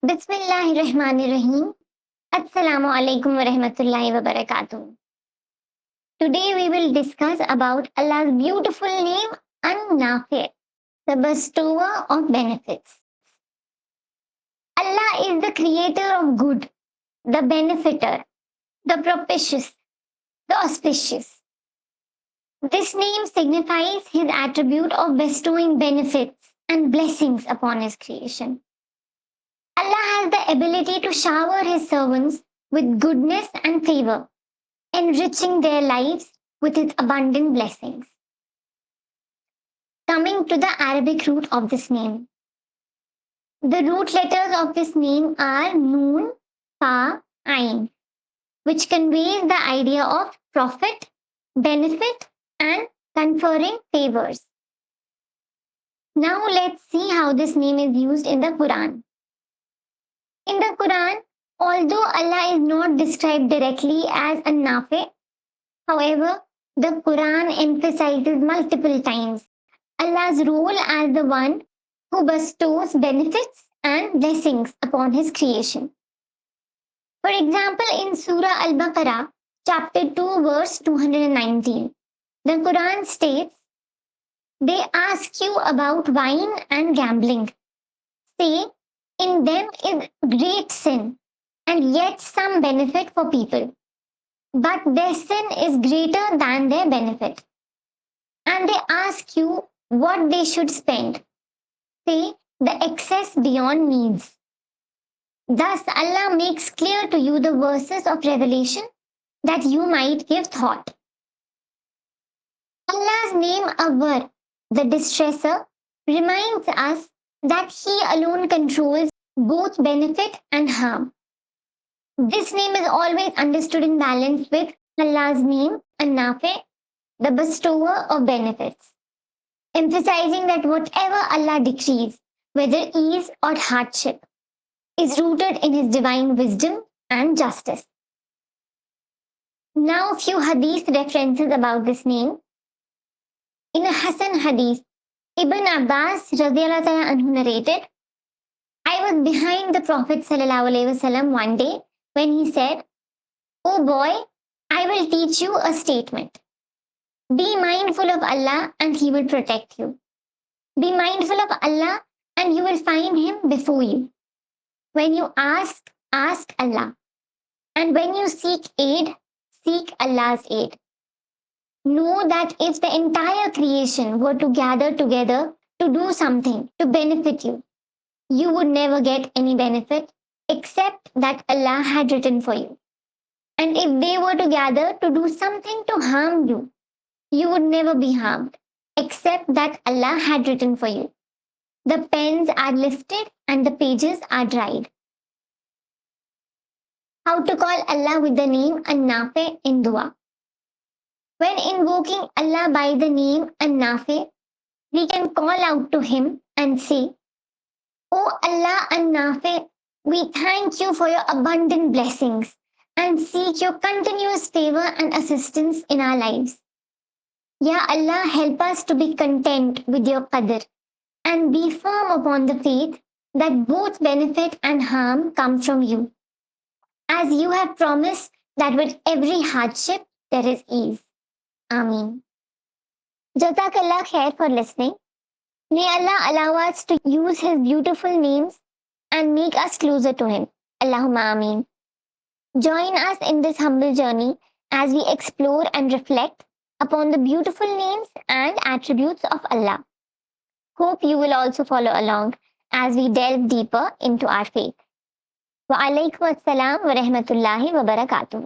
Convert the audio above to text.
Bismillahirrahmanirrahim. Assalamu alaikum wa rahmatullahi wa barakatuh. Today we will discuss about Allah's beautiful name An-Nafi', the bestower of benefits. Allah is the creator of good, the benefitor, the propitious, the auspicious. This name signifies his attribute of bestowing benefits and blessings upon his creation. Allah has the ability to shower his servants with goodness and favor, enriching their lives with his abundant blessings. Coming to the Arabic root of this name. The root letters of this name are Noon, Fa, Ain, which conveys the idea of profit, benefit, and conferring favors. Now let's see how this name is used in the Quran. In the Quran, although Allah is not described directly as An-Nafi', however, the Quran emphasizes multiple times Allah's role as the one who bestows benefits and blessings upon his creation. For example, in Surah Al-Baqarah, chapter 2, verse 219, the Quran states, "They ask you about wine and gambling. Say, in them is great sin, and yet some benefit for people. But their sin is greater than their benefit. And they ask you what they should spend. Say, the excess beyond needs." Thus, Allah makes clear to you the verses of revelation that you might give thought. Allah's name Awwar, the distresser, reminds us that He alone controls both benefit and harm. This name is always understood in balance with Allah's name An-Nafi', the bestower of benefits, emphasizing that whatever Allah decrees, whether ease or hardship, is rooted in His divine wisdom and justice. Now, few hadith references about this name. In a Hasan hadith, Ibn Abbas radiyallahu ta'ala anhu narrated, "I was behind the Prophet sallallahu alaihi wasallam one day when he said, 'Oh boy, I will teach you a statement. Be mindful of Allah and He will protect you. Be mindful of Allah and you will find Him before you. When you ask, ask Allah. And when you seek aid, seek Allah's aid. Know that if the entire creation were to gather together to do something to benefit you, you would never get any benefit except that Allah had written for you. And if they were to gather to do something to harm you, you would never be harmed except that Allah had written for you. The pens are lifted and the pages are dried." How to call Allah with the name An-Nafi' in dua. When invoking Allah by the name An-Nafi', we can call out to Him and say, "O Allah An-Nafi', we thank you for your abundant blessings and seek your continuous favor and assistance in our lives. Ya Allah, help us to be content with your qadr and be firm upon the faith that both benefit and harm come from you, as you have promised that with every hardship there is ease. Ameen." Jazakallah khair for listening. May Allah allow us to use His beautiful names and make us closer to Him. Allahumma Ameen. Join us in this humble journey as we explore and reflect upon the beautiful names and attributes of Allah. Hope you will also follow along as we delve deeper into our faith. Wa alaikum assalam wa rahmatullahi wa barakatuh.